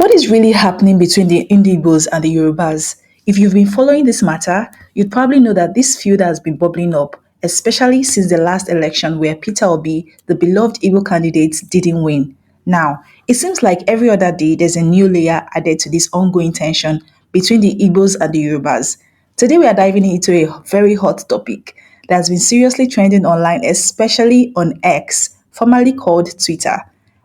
What is really happening between the Ndi Igbos and the Yorubas? If you've been following this matter, you'd probably know that this feud has been bubbling up, especially since the last election where Peter Obi, the beloved Igbo candidate, didn't win. Now, it seems like every other day there's a new layer added to this ongoing tension between the Igbos and the Yorubas. Today we are diving into a very hot topic that has been seriously trending online, especially on X, formerly called Twitter,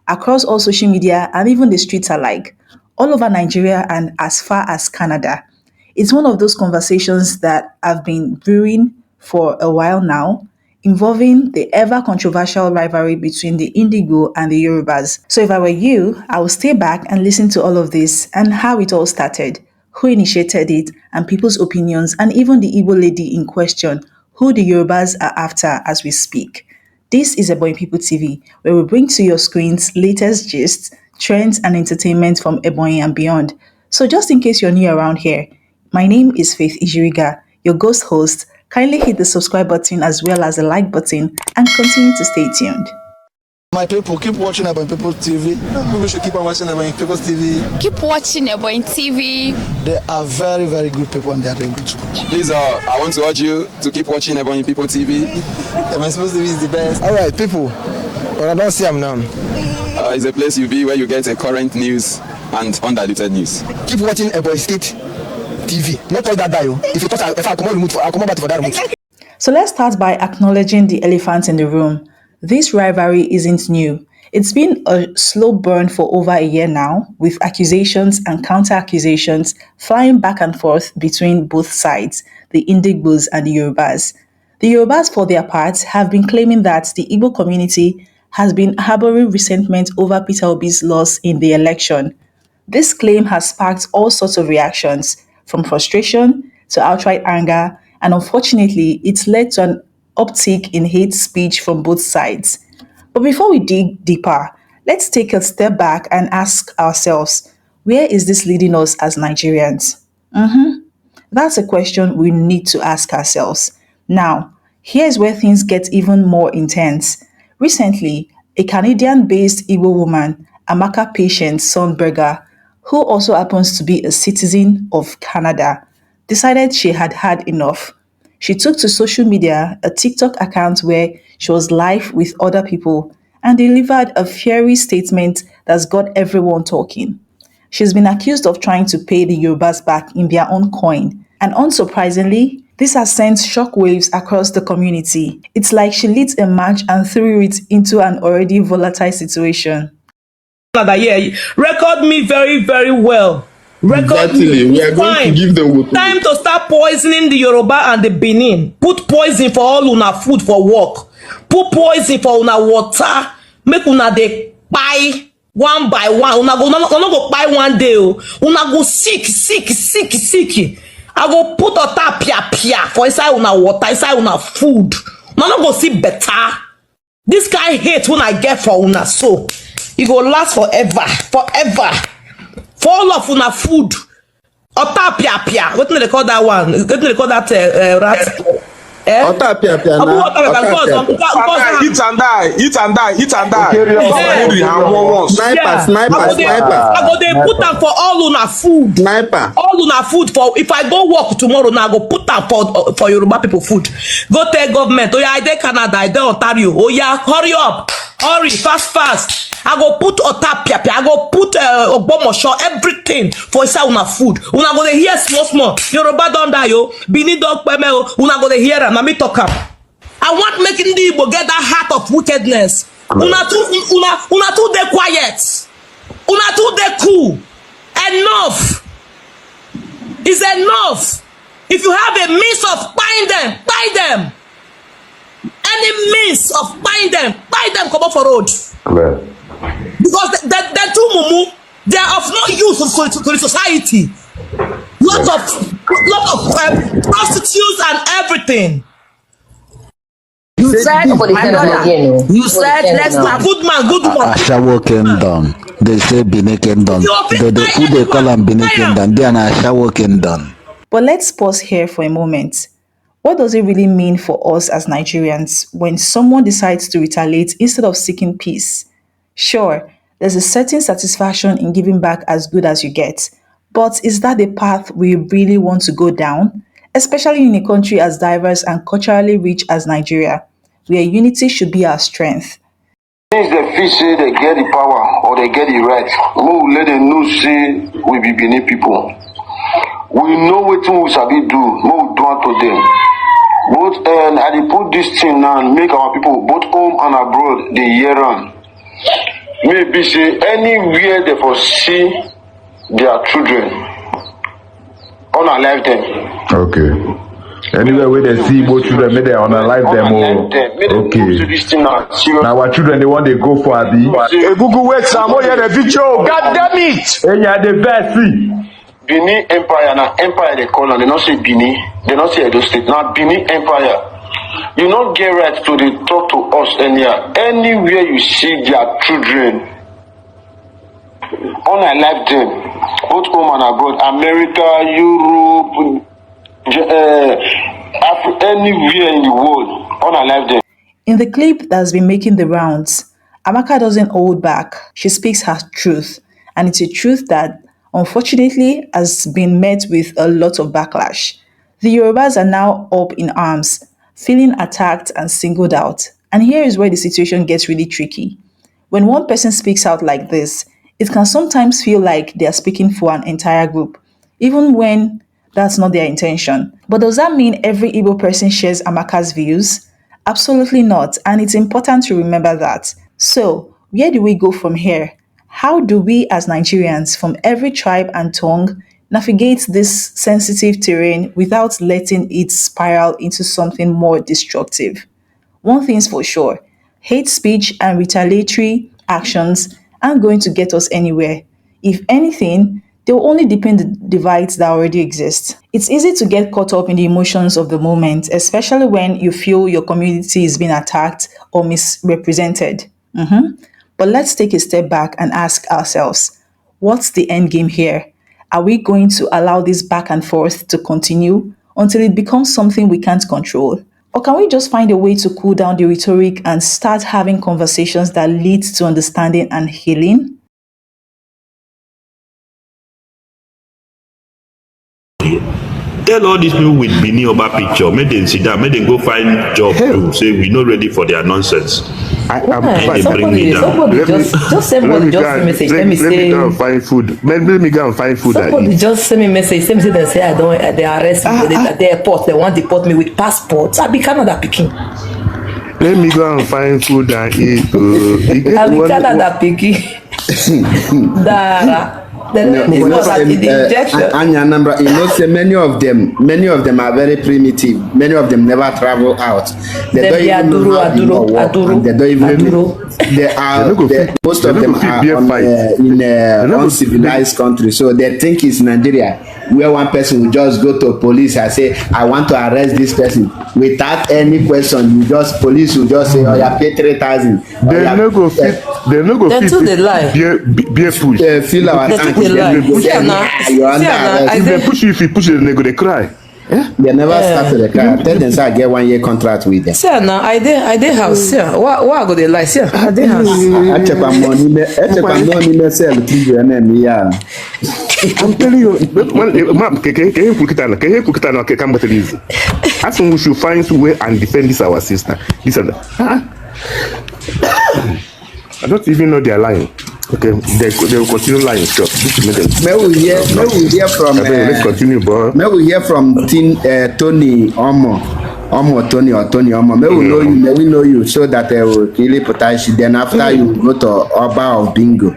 across all social media and even the streets alike, all over Nigeria and as far as Canada. It's one of those conversations that have been brewing for a while now, involving the ever controversial rivalry between the Indigo and the Yorubas. So if I were you, I would stay back and listen to all of this and how it all started, who initiated it, and people's opinions, and even the Igbo lady in question, who the Yorubas are after as we speak. This is Ebonyi People TV, where we bring to your screens latest gists, trends, and entertainment from Ebonyi and beyond. So just in case you're new around here, my name is Faith Ijiriga, your ghost host. Kindly hit the subscribe button as well as the like button and continue to stay tuned. My people, keep watching Ebonyi People TV. People should keep on watching Ebonyi People TV. Keep watching Ebonyi TV. They are very, very good people and they are doing good. Please, I want to urge you to keep watching Ebonyi People TV. Ebonyi People TV is the best. All right, people. But I don't see them now. It's a place you be where you get a current news and undiluted news. Keep watching Ebonyi State TV. Not all that die. If you touch, if I come on remote, I'll come back for that remote. So let's start by acknowledging the elephant in the room. This rivalry isn't new. It's been a slow burn for over a year now, with accusations and counter-accusations flying back and forth between both sides, the Indigbos and the Yorubas. The Yorubas, for their part, have been claiming that the Igbo community has been harboring resentment over Peter Obi's loss in the election. This claim has sparked all sorts of reactions, from frustration to outright anger, and unfortunately, it's led to an uptick in hate speech from both sides. But before we dig deeper, let's take a step back and ask ourselves, where is this leading us as Nigerians? That's a question we need to ask ourselves. Now, here's where things get even more intense. Recently, a Canadian-based Igbo woman, Amaka Patience Sunnberger, who also happens to be a citizen of Canada, decided she had had enough. She took to social media a TikTok account where she was live with other people and delivered a fiery statement that's got everyone talking. She's been accused of trying to pay the Yorubas back in their own coin, and unsurprisingly, this has sent shockwaves across the community. It's like she lit a match and threw it into an already volatile situation. Record me very, very well. Exactly. We are going to give them time to start poisoning the Yoruba and the Benin. Put poison for all una food for work. Put poison for una water. Make una dey buy one by one. Una go buy one day. Una go sick. I go put a pia for inside una water, inside una food. Una no go see better. This guy hate when I get for una so. It go last forever. For all of una food. Ota pia. What do they call that one? What do they call that rat? Ota pia. Eat and die. Sniper. I go they put them for all una food. Sniper. All una food for if I go work tomorrow now, I go put them for Yoruba people food. Go tell government. Oh yeah, I dey Canada, I dey Ontario. Oh yeah, hurry up. Hurry, fast. I go put otapia, I go put Ogbomosho, everything for inside una food. Una go dey hear small. Yoruba don die yo. Bini don peme yo. Una go dey hear am. Na me talk am. I want making Ndi Igbo get that heart of wickedness. Una too dey quiet. Una too dey cool. Enough. Is enough. If you have a means of buying them, buy them. Any means of buy them, come up for road. Clear. Because they're too mumu, they are of no use to the society. Lot of prostitutes and everything. You said, my brother, you said, let's not. Good man. Ashawo Kingdom. They say Bine Kingdom. Who they call them Bine Kingdom. They are Ashawo Kingdom. But let's pause here for a moment. What does it really mean for us as Nigerians when someone decides to retaliate instead of seeking peace? Sure, There's a certain satisfaction in giving back as good as you get. But is that the path we really want to go down? Especially in a country as diverse and culturally rich as Nigeria, where unity should be our strength. Since they feel say they get the power or they get the right, we let them know say we be Benin people. We know wetin we sabi do, make we do unto them. Both I dey put this thing now and make our people both home and abroad dey hear am. Maybe say anywhere they for see their children, unalive them. Okay. Anywhere where they see both children, make they unalive them. Okay. Now our children, they want they go for a B. Google wait, some more the video. God damn it! And yeah, the best see. Benin Empire, now Empire they call them. They not say Benin, they not say Edo State. Now Benin Empire. You not get right to the talk to us anyhow. Anywhere you see their children, unalive them, both home and abroad, America, Europe, anywhere in the world, unalive them. In the clip that's been making the rounds, Amaka doesn't hold back. She speaks her truth, and it's a truth that, unfortunately, has been met with a lot of backlash. The Yorubas are now up in arms, feeling attacked and singled out. And here is where the situation gets really tricky. When one person speaks out like this, it can sometimes feel like they are speaking for an entire group, even when that's not their intention. But does that mean every Igbo person shares Amaka's views? Absolutely not, and it's important to remember that. So, where do we go from here? How do we as Nigerians from every tribe and tongue navigate this sensitive terrain without letting it spiral into something more destructive? One thing's for sure, hate speech and retaliatory actions aren't going to get us anywhere. If anything, they will only deepen the divides that already exist. It's easy to get caught up in the emotions of the moment, especially when you feel your community is being attacked or misrepresented. But let's take a step back and ask ourselves, what's the end game here? Are we going to allow this back and forth to continue until it becomes something we can't control? Or can we just find a way to cool down the rhetoric and start having conversations that lead to understanding and healing? Tell all these people with Bini Oba picture, make them sit down, make them go find job to say we not ready for their nonsense. Somebody just send me message. Let me go and find food. Let me go and find food. Somebody just send me message. Let me say I don't. They arrest me at the airport. They want to deport me with passports. I be Canada picking. Let me go and find food and eat. I be Canada picking. Dara. Anya number, you know, say many of them are very primitive. Many of them never travel out. They don't even know how to walk, and they don't even. Most of them are in uncivilized country, so they think it's Nigeria, where one person will just go to police and say, "I want to arrest this person," without any question. Police will just say, "Oh, you pay 3,000." They no go fit. They no go fit. Beer push. Feel our tank. If they push you, if you push it, they go they cry. Yeah? They never start to the car. Tell them say I get 1 year contract with them. Sir, now I dey house. Yeah, why go they lie? Sir, I dey house. I check my money. I check my money. Me sell TV and then yeah. I'm telling you, can you cook it and come back to this? I think we should find some way and defend this our sister. This and that. I don't even know they are lying. Okay, they will continue lying. Sure. May we hear from. Let's continue, bro. May we hear from Tony Tony Omo. May we know you. May we know you so that will really protect you. Then after you go to Oba of Bingo.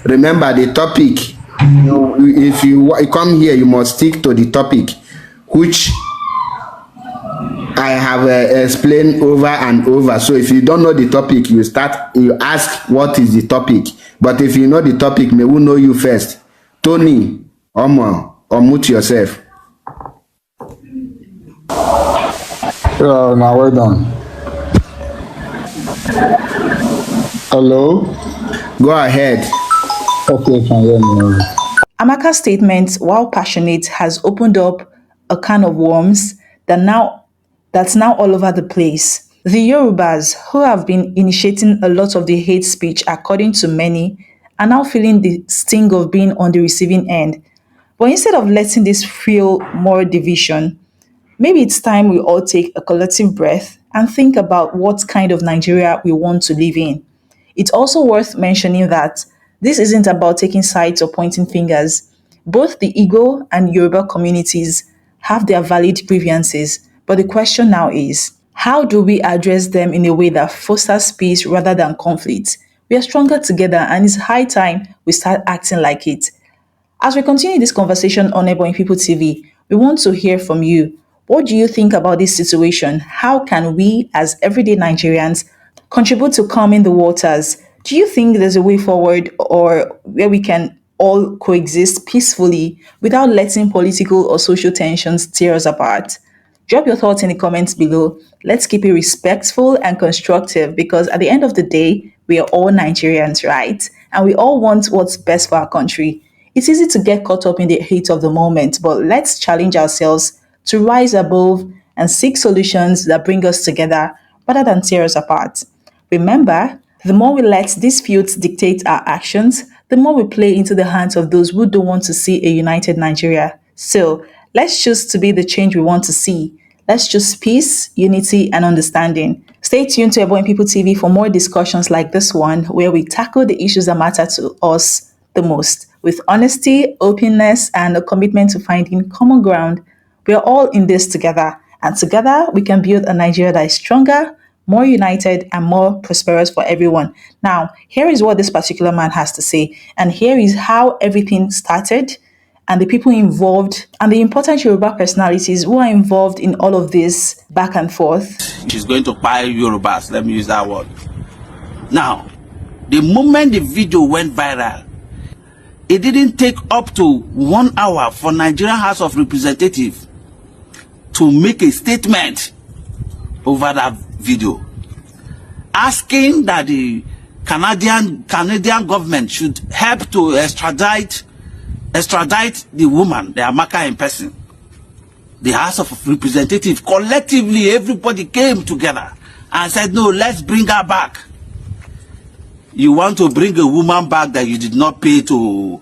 Remember the topic. If you come here, you must stick to the topic, which I have explained over and over. So if you don't know the topic, you ask what is the topic. But if you know the topic, may we know you first. Tony, Omo, unmute yourself. Now well done. Hello? Go ahead. Okay, can hear me. Amaka's statement, while passionate, has opened up a can of worms that's now all over the place. The Yorubas, who have been initiating a lot of the hate speech according to many, are now feeling the sting of being on the receiving end. But instead of letting this fuel more division, maybe it's time we all take a collective breath and think about what kind of Nigeria we want to live in. It's also worth mentioning that this isn't about taking sides or pointing fingers. Both the Igbo and Yoruba communities have their valid grievances, but the question now is, how do we address them in a way that fosters peace rather than conflict? We are stronger together, and it's high time we start acting like it. As we continue this conversation on Ebonyi People TV, we want to hear from you. What do you think about this situation? How can we, as everyday Nigerians, contribute to calming the waters? Do you think there's a way forward or where we can all coexist peacefully without letting political or social tensions tear us apart? Drop your thoughts in the comments below. Let's keep it respectful and constructive because at the end of the day, we are all Nigerians, right? And we all want what's best for our country. It's easy to get caught up in the heat of the moment, but let's challenge ourselves to rise above and seek solutions that bring us together rather than tear us apart. Remember, the more we let these feuds dictate our actions, the more we play into the hands of those who don't want to see a united Nigeria. So, let's choose to be the change we want to see. Let's choose peace, unity, and understanding. Stay tuned to Ebonyi People TV for more discussions like this one, where we tackle the issues that matter to us the most with honesty, openness, and a commitment to finding common ground. We are all in this together, and together we can build a Nigeria that is stronger, more united, and more prosperous for everyone. Now, here is what this particular man has to say, and here is how everything started, and the people involved, and the important Yoruba personalities who are involved in all of this back and forth. She's going to buy Yorubas, let me use that word. Now, the moment the video went viral, it didn't take up to 1 hour for Nigerian House of Representatives to make a statement over that video, asking that the Canadian government should help to extradite the woman, the Amaka in person. The House of Representatives, collectively, everybody came together and said, no, let's bring her back. You want to bring a woman back that you did not pay to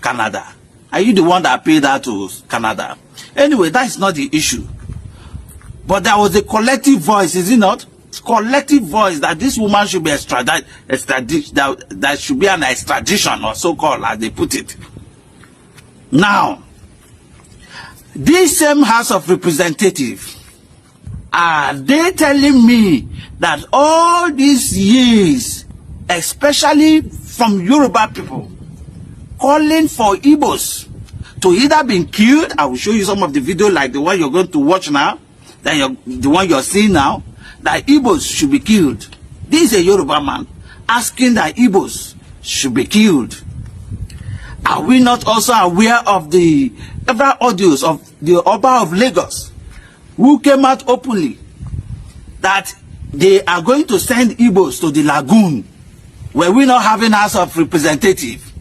Canada? Are you the one that paid her to Canada? Anyway, that's not the issue. But there was a collective voice, is it not? Collective voice that this woman should be extradited, that should be an extradition or so-called, as they put it. Now, this same House of Representatives, are they telling me that all these years, especially from Yoruba people, calling for Igbos to either be killed? I will show you some of the video like the one you're going to watch now, the one you're seeing now, that Igbos should be killed. This is a Yoruba man asking that Igbos should be killed. Are we not also aware of the several audios of the Oba of Lagos, who came out openly that they are going to send Igbos to the lagoon? Were we not having House of Representatives?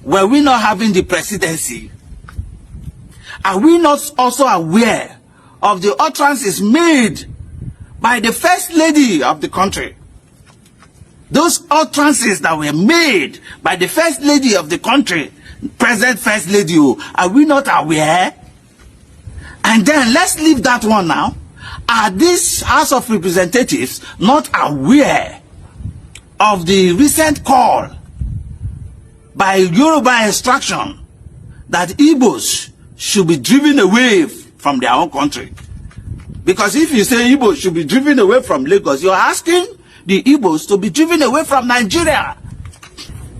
Were we not having the presidency? Are we not also aware of the utterances made by the First Lady of the country? Those utterances that were made by the First Lady of the country, present First Lady, are we not aware? And then let's leave that one now. Are these House of Representatives not aware of the recent call by Yoruba extraction that Igbos should be driven away from their own country? Because if you say Igbos should be driven away from Lagos, you're asking the Igbos to be driven away from Nigeria.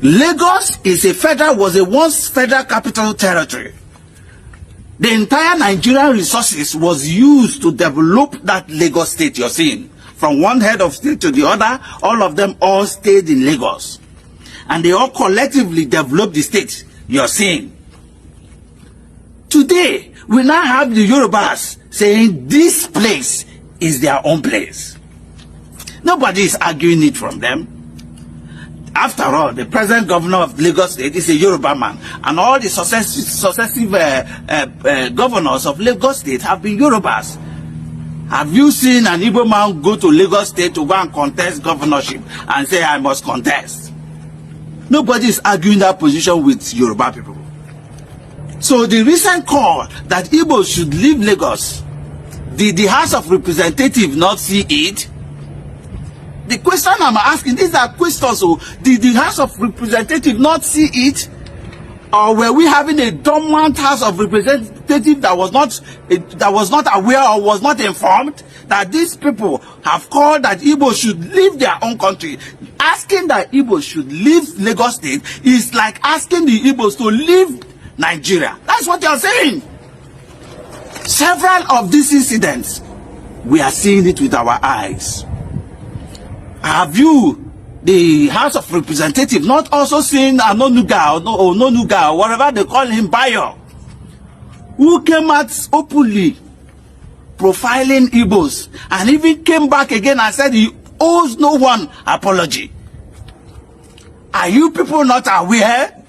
Lagos was a once federal capital territory. The entire Nigerian resources was used to develop that Lagos state you're seeing. From one head of state to the other, all of them all stayed in Lagos. And they all collectively developed the state you're seeing. Today, we now have the Yorubas saying this place is their own place. Nobody is arguing it from them. After all, the present governor of Lagos State is a Yoruba man, and all the successive governors of Lagos State have been Yorubas. Have you seen an Igbo man go to Lagos State to go and contest governorship and say, I must contest? Nobody is arguing that position with Yoruba people. So the recent call that Igbo should leave Lagos, did the House of Representatives not see it? The question I'm asking, these are questions. So did the House of Representatives not see it? Or were we having a dormant House of Representatives that was not aware or was not informed that these people have called that Igbo should leave their own country? Asking that Igbo should leave Lagos State is like asking the Igbos to leave Nigeria. That's what you're saying. Several of these incidents, we are seeing it with our eyes. Have you, the House of Representatives, not also seen Anonuga or Nonuga or whatever they call him, Bayo, who came out openly profiling Igbos and even came back again and said he owes no one apology? Are you people not aware?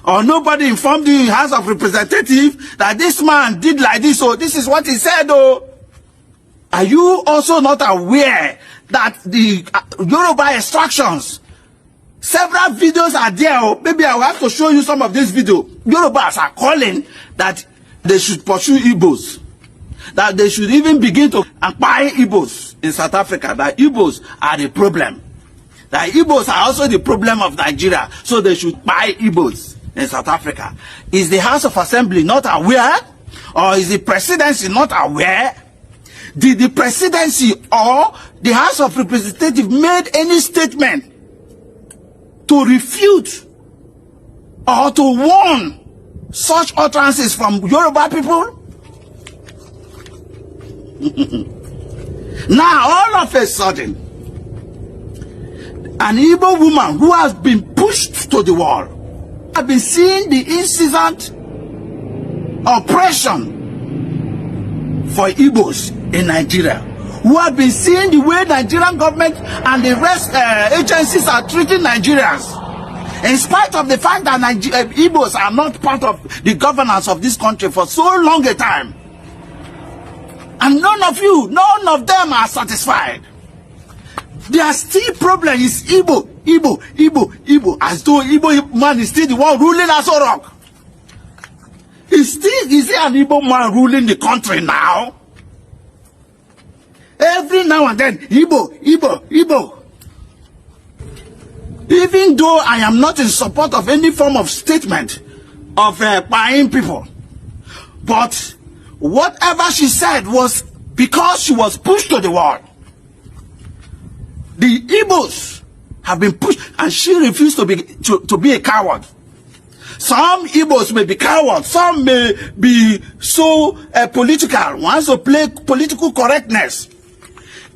Or nobody informed the House of Representatives that this man did like this, so this is what he said, oh? Are you also not aware that the Yoruba extractions, several videos are there, oh? Maybe I will have to show you some of this video. Yorubas are calling that they should pursue Igbos, that they should even begin to buy Igbos in South Africa, that Igbos are the problem, that Igbos are also the problem of Nigeria, so they should buy Igbos in South Africa. Is the House of Assembly not aware? Or is the presidency not aware? Did the presidency or the House of Representatives made any statement to refute or to warn such utterances from Yoruba people? Now, all of a sudden, an Igbo woman who has been pushed to the wall, have been seeing the incessant oppression for Igbos in Nigeria, who have been seeing the way Nigerian government and the rest agencies are treating Nigerians, in spite of the fact that Igbos are not part of the governance of this country for so long a time. And none of them are satisfied. Their still problem is Igbo, as though Igbo man is still the one ruling Aso Rock. Is there an Igbo man ruling the country now? Every now and then, Igbo. Even though I am not in support of any form of statement of buying people, but whatever she said was because she was pushed to the wall. The Igbos have been pushed, and she refused to be a coward. Some Igbos may be cowards, some may be so political, wants to play political correctness,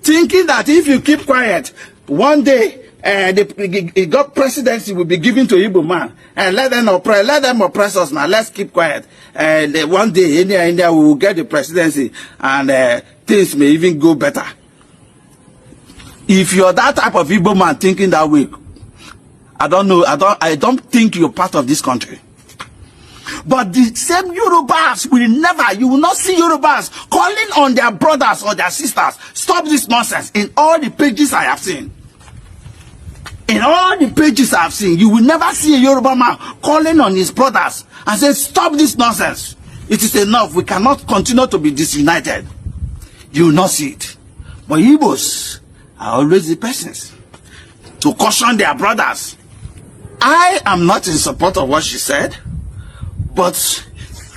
thinking that if you keep quiet, one day the presidency will be given to Igbo man, and let them oppress us now. Let's keep quiet. One day India will get the presidency, and things may even go better. If you're that type of Igbo man thinking that way, I don't think you're part of this country. But the same Yorubas you will not see Yorubas calling on their brothers or their sisters. Stop this nonsense. In all the pages I have seen, you will never see a Yoruba man calling on his brothers and say, stop this nonsense. It is enough. We cannot continue to be disunited. You will not see it. But Igbos are always the persons to caution their brothers. I am not in support of what she said, but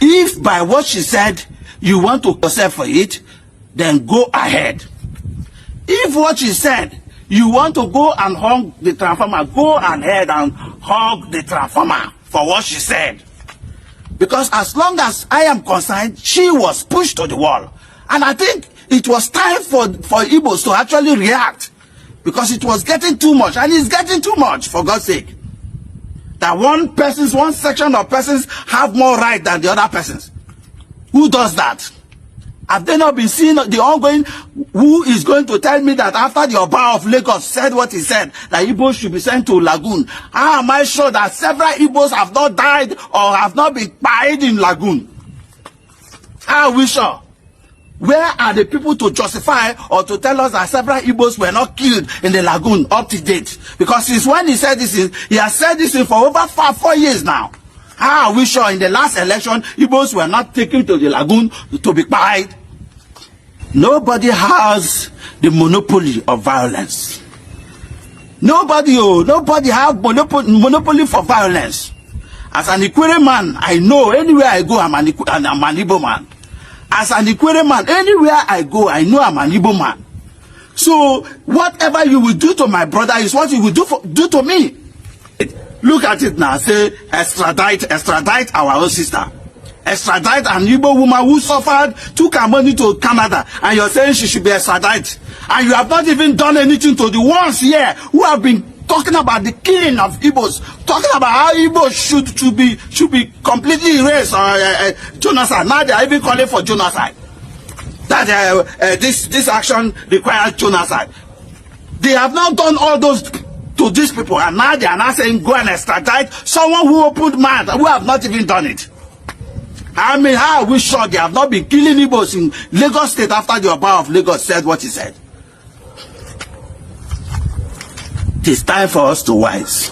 if by what she said you want to yourself for it, then go ahead. If what she said you want to go and hug the transformer, go ahead and hug the transformer for what she said. Because as long as I am concerned, she was pushed to the wall. And I think it was time for Igbos to actually react, because it was getting too much, and it's getting too much, for God's sake. That one section of persons have more right than the other persons. Who does that? Have they not been seeing the ongoing? Who is going to tell me that after the Oba of Lagos said what he said, that Igbos should be sent to Lagoon? How am I sure that several Igbos have not died or have not been buried in Lagoon? How are we sure? Where are the people to justify or to tell us that several Igbos were not killed in the lagoon up to date? Because since when he said this, he has said this for over 4 years now. How are we sure in the last election Igbos were not taken to the lagoon to be quiet? Nobody has the monopoly of violence. Nobody have monopoly for violence. As an Ikwere man, I know anywhere I go, I'm an Igbo man. As an Ikwere man, anywhere I go, I know I'm an Igbo man. So whatever you will do to my brother is what you will do to me. Look at it now. Say extradite our own sister. Extradite an Igbo woman who suffered, took her money to Canada, and you're saying she should be extradited. And you have not even done anything to the ones here who have been talking about the killing of Igbos, talking about how Igbos should be completely erased or genocide. Now they are even calling for genocide. That this action requires genocide. They have not done all those to these people, and now they are now saying go and extradite someone who opened mouth, who have not even done it. I mean, how are we sure they have not been killing Igbos in Lagos State after the Oba of Lagos said what he said? It is time for us to wise.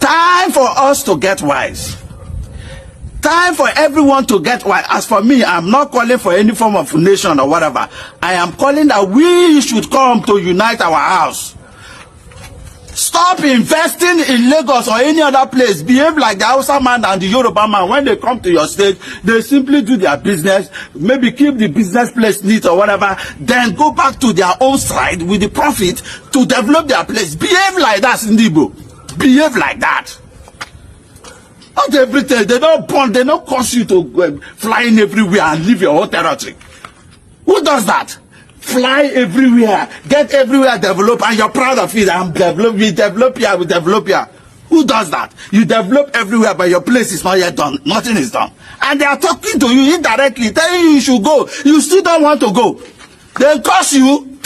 Time for us to get wise. Time for everyone to get wise. As for me, I'm not calling for any form of nation or whatever. I am calling that we should come to unite our house. Stop investing in Lagos or any other place. Behave like the Hausa man and the Yoruba man. When they come to your state, they simply do their business, maybe keep the business place neat or whatever, then go back to their own side with the profit to develop their place. Behave like that, Ndi Igbo. Behave like that. Not everything. They don't cause you to go flying everywhere and leave your own territory. Who does that? Fly everywhere, get everywhere developed, and you're proud of it. We develop here. Who does that? You develop everywhere, but your place is not yet done. Nothing is done. And they are talking to you indirectly, telling you should go. You still don't want to go. They curse you.